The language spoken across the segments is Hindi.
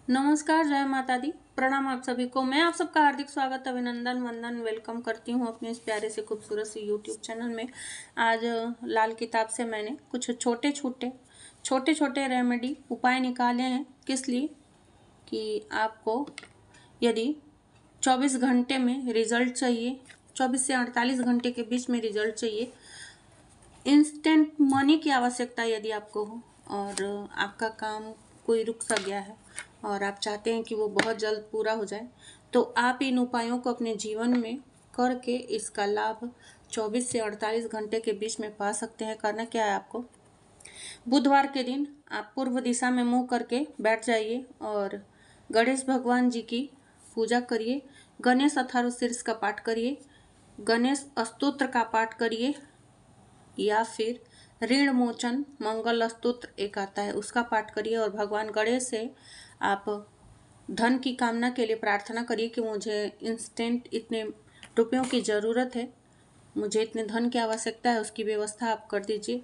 नमस्कार, जय माता दी। प्रणाम आप सभी को। मैं आप सबका हार्दिक स्वागत, अभिनंदन, वंदन, वेलकम करती हूँ अपने इस प्यारे से खूबसूरत से यूट्यूब चैनल में। आज लाल किताब से मैंने कुछ छोटे छोटे रेमेडी उपाय निकाले हैं। किस लिए? कि आपको यदि 24 घंटे में रिजल्ट चाहिए, 24 से 48 घंटे के बीच में रिजल्ट चाहिए, इंस्टेंट मनी की आवश्यकता यदि आपको हो और आपका काम कोई रुक सा गया है और आप चाहते हैं कि वो बहुत जल्द पूरा हो जाए, तो आप इन उपायों को अपने जीवन में करके इसका लाभ 24 से 48 घंटे के बीच में पा सकते हैं। करना क्या है आपको? बुधवार के दिन आप पूर्व दिशा में मुंह करके बैठ जाइए और गणेश भगवान जी की पूजा करिए। गणेश अथर्व शीर्ष का पाठ करिए, गणेश स्तोत्र का पाठ करिए, या फिर ऋण मोचन मंगल स्तोत्र एक आता है उसका पाठ करिए और भगवान गणेश से आप धन की कामना के लिए प्रार्थना करिए कि मुझे इंस्टेंट इतने रुपयों की ज़रूरत है, मुझे इतने धन की आवश्यकता है, उसकी व्यवस्था आप कर दीजिए।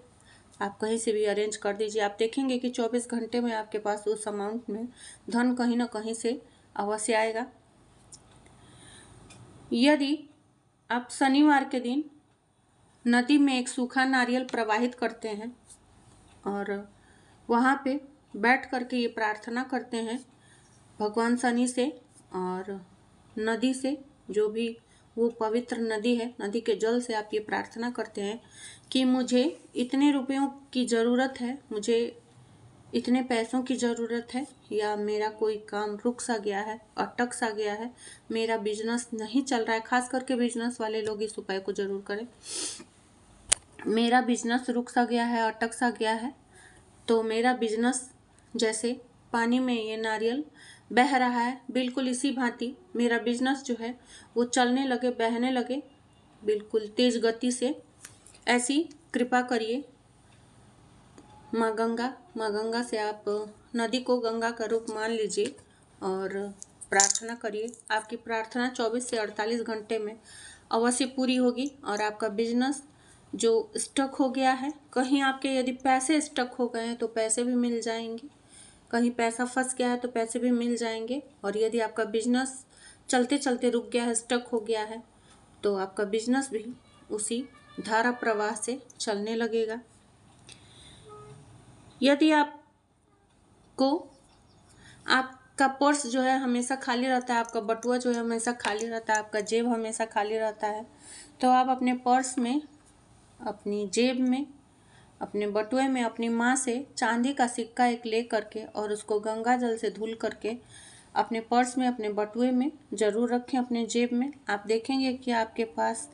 आप कहीं से भी अरेंज कर दीजिए। आप देखेंगे कि 24 घंटे में आपके पास उस अमाउंट में धन कहीं ना कहीं से अवश्य आएगा। यदि आप शनिवार के दिन नदी में एक सूखा नारियल प्रवाहित करते हैं और वहाँ पे बैठ करके ये प्रार्थना करते हैं भगवान शनि से और नदी से, जो भी वो पवित्र नदी है, नदी के जल से आप ये प्रार्थना करते हैं कि मुझे इतने रुपयों की ज़रूरत है, मुझे इतने पैसों की ज़रूरत है, या मेरा कोई काम रुक सा गया है, अटक सा गया है, मेरा बिजनेस नहीं चल रहा है। खास करके बिजनेस वाले लोग इस उपाय को ज़रूर करें। मेरा बिजनेस रुक सा गया है, अटक सा गया है, तो मेरा बिजनेस जैसे पानी में ये नारियल बह रहा है, बिल्कुल इसी भांति मेरा बिजनेस जो है वो चलने लगे, बहने लगे बिल्कुल तेज गति से। ऐसी कृपा करिए माँ गंगा से। आप नदी को गंगा का रूप मान लीजिए और प्रार्थना करिए। आपकी प्रार्थना 24 से 48 घंटे में अवश्य पूरी होगी और आपका बिजनेस जो स्टक हो गया है, कहीं आपके यदि पैसे स्टक हो गए हैं तो पैसे भी मिल जाएंगे, कहीं पैसा फंस गया है तो पैसे भी मिल जाएंगे, और यदि आपका बिजनेस चलते चलते रुक गया है, स्टक हो गया है, तो आपका बिजनेस भी उसी धारा प्रवाह से चलने लगेगा। यदि आपका पर्स जो है हमेशा खाली रहता है, आपका बटुआ जो है हमेशा खाली रहता है, आपका जेब हमेशा खाली रहता है, तो आप अपने पर्स में, अपनी जेब में, अपने बटुए में अपनी माँ से चांदी का सिक्का एक ले करके और उसको गंगा जल से धुल करके अपने पर्स में, अपने बटुए में ज़रूर रखें, अपने जेब में। आप देखेंगे कि आपके पास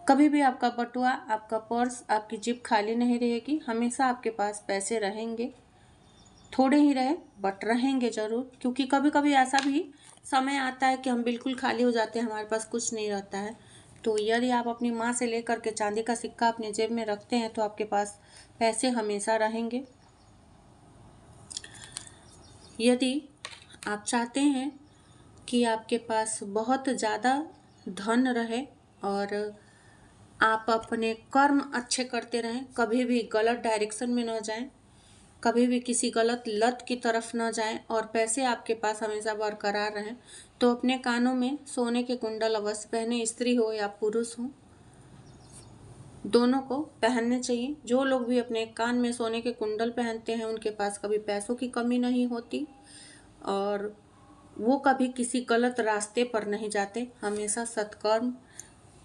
कभी भी आपका बटुआ, आपका पर्स, आपकी जेब खाली नहीं रहेगी। हमेशा आपके पास पैसे रहेंगे, थोड़े ही रहे बट रहेंगे ज़रूर, क्योंकि कभी कभी ऐसा भी समय आता है कि हम बिल्कुल खाली हो जाते हैं, हमारे पास कुछ नहीं रहता है। तो यदि आप अपनी माँ से लेकर के चांदी का सिक्का अपनी जेब में रखते हैं तो आपके पास पैसे हमेशा रहेंगे। यदि आप चाहते हैं कि आपके पास बहुत ज़्यादा धन रहे और आप अपने कर्म अच्छे करते रहें, कभी भी गलत डायरेक्शन में न जाएं, कभी भी किसी गलत लत की तरफ न जाएं और पैसे आपके पास हमेशा बरकरार रहें, तो अपने कानों में सोने के कुंडल अवश्य पहने, स्त्री हो या पुरुष हो, दोनों को पहनने चाहिए। जो लोग भी अपने कान में सोने के कुंडल पहनते हैं उनके पास कभी पैसों की कमी नहीं होती और वो कभी किसी गलत रास्ते पर नहीं जाते, हमेशा सत्कर्म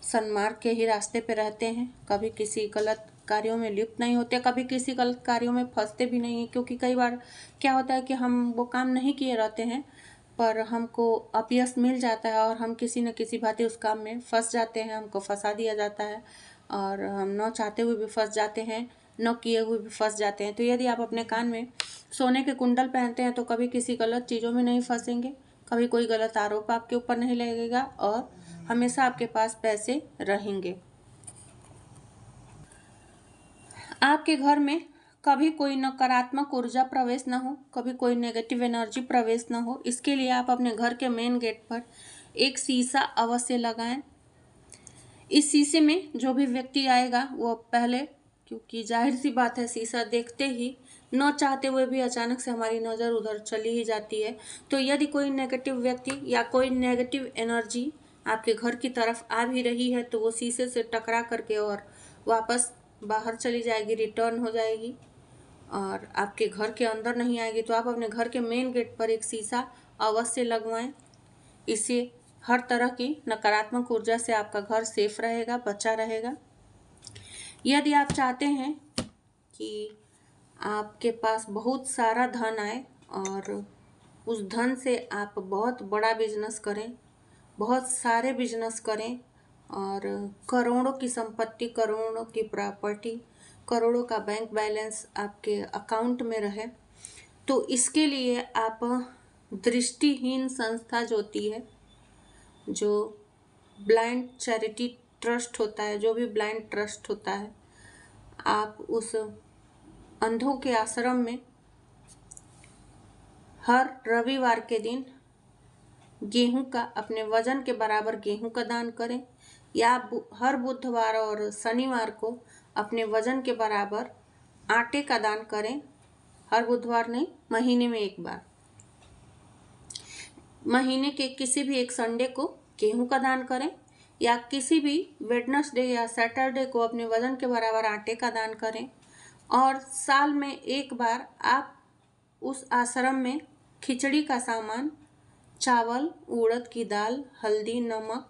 सन्मार्ग के ही रास्ते पे रहते हैं, कभी किसी गलत कार्यों में लिप्त नहीं होते, कभी किसी गलत कार्यों में फंसते भी नहीं हैं। क्योंकि कई बार क्या होता है कि हम वो काम नहीं किए रहते हैं पर हमको अपयश मिल जाता है और हम किसी न किसी भांति उस काम में फंस जाते हैं, हमको फंसा दिया जाता है और हम न चाहते हुए भी फंस जाते हैं, न किए हुए भी फंस जाते हैं। तो यदि आप अपने कान में सोने के कुंडल पहनते हैं तो कभी किसी गलत चीज़ों में नहीं फंसेंगे, कभी कोई गलत आरोप आपके ऊपर नहीं लगेगा और हमेशा आपके पास पैसे रहेंगे। आपके घर में कभी कोई नकारात्मक ऊर्जा प्रवेश न हो, कभी कोई नेगेटिव एनर्जी प्रवेश न हो, इसके लिए आप अपने घर के मेन गेट पर एक शीशा अवश्य लगाएं। इस शीशे में जो भी व्यक्ति आएगा वो पहले, क्योंकि जाहिर सी बात है शीशा देखते ही न चाहते हुए भी अचानक से हमारी नज़र उधर चली ही जाती है। तो यदि कोई नेगेटिव व्यक्ति या कोई नेगेटिव एनर्जी आपके घर की तरफ आ भी रही है तो वो शीशे से टकरा करके और वापस बाहर चली जाएगी, रिटर्न हो जाएगी और आपके घर के अंदर नहीं आएगी। तो आप अपने घर के मेन गेट पर एक शीशा अवश्य लगवाएं। इससे हर तरह की नकारात्मक ऊर्जा से आपका घर सेफ रहेगा, बचा रहेगा। यदि आप चाहते हैं कि आपके पास बहुत सारा धन आए और उस धन से आप बहुत बड़ा बिजनेस करें, बहुत सारे बिजनेस करें और करोड़ों की संपत्ति, करोड़ों की प्रॉपर्टी, करोड़ों का बैंक बैलेंस आपके अकाउंट में रहे, तो इसके लिए आप दृष्टिहीन संस्था जो होती है, जो ब्लाइंड चैरिटी ट्रस्ट होता है, जो भी ब्लाइंड ट्रस्ट होता है, आप उस अंधों के आश्रम में हर रविवार के दिन गेहूं का, अपने वजन के बराबर गेहूं का दान करें, या हर बुधवार और शनिवार को अपने वजन के बराबर आटे का दान करें। हर बुधवार नहीं, महीने में एक बार, महीने के किसी भी एक संडे को गेहूं का दान करें, या किसी भी वेडनेसडे या सैटरडे को अपने वजन के बराबर आटे का दान करें। और साल में एक बार आप उस आश्रम में खिचड़ी का सामान, चावल, उड़द की दाल, हल्दी, नमक,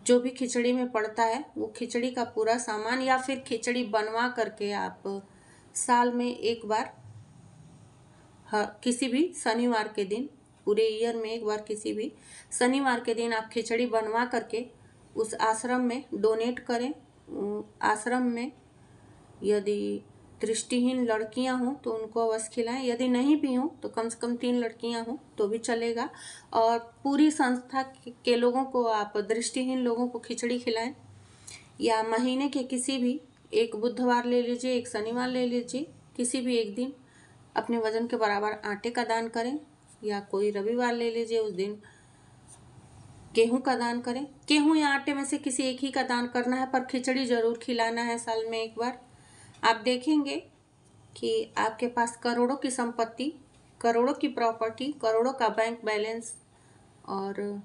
जो भी खिचड़ी में पड़ता है वो खिचड़ी का पूरा सामान, या फिर खिचड़ी बनवा करके आप साल में एक बार, किसी भी शनिवार के दिन, पूरे ईयर में एक बार किसी भी शनिवार के दिन आप खिचड़ी बनवा करके उस आश्रम में डोनेट करें। आश्रम में यदि दृष्टिहीन लड़कियां हों तो उनको अवश्य खिलाएं, यदि नहीं भी हों तो कम से कम 3 लड़कियां हों तो भी चलेगा। और पूरी संस्था के लोगों को, आप दृष्टिहीन लोगों को खिचड़ी खिलाएं, या महीने के किसी भी एक बुधवार ले लीजिए, एक शनिवार ले लीजिए, किसी भी एक दिन अपने वजन के बराबर आटे का दान करें, या कोई रविवार ले लीजिए, उस दिन गेहूं का दान करें। गेहूं या आटे में से किसी एक ही का दान करना है, पर खिचड़ी जरूर खिलाना है साल में एक बार। आप देखेंगे कि आपके पास करोड़ों की संपत्ति, करोड़ों की प्रॉपर्टी, करोड़ों का बैंक बैलेंस और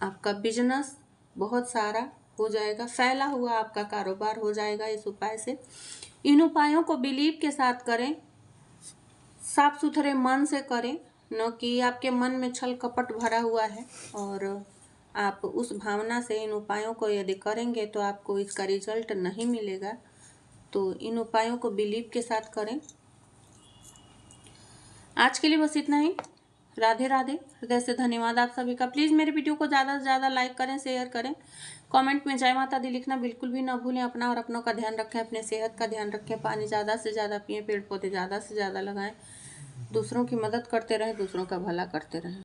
आपका बिजनेस बहुत सारा हो जाएगा, फैला हुआ आपका कारोबार हो जाएगा इस उपाय से। इन उपायों को बिलीव के साथ करें, साफ सुथरे मन से करें, न कि आपके मन में छल कपट भरा हुआ है और आप उस भावना से इन उपायों को यदि करेंगे तो आपको इसका रिजल्ट नहीं मिलेगा। तो इन उपायों को बिलीव के साथ करें। आज के लिए बस इतना ही। राधे राधे। हृदय से धन्यवाद आप सभी का। प्लीज़ मेरे वीडियो को ज़्यादा से ज़्यादा लाइक करें, शेयर करें, कमेंट में जय माता दी लिखना बिल्कुल भी ना भूलें। अपना और अपनों का ध्यान रखें, अपने सेहत का ध्यान रखें, पानी ज़्यादा से ज़्यादा पिएं, पेड़ पौधे ज़्यादा से ज़्यादा लगाएं, दूसरों की मदद करते रहें, दूसरों का भला करते रहें।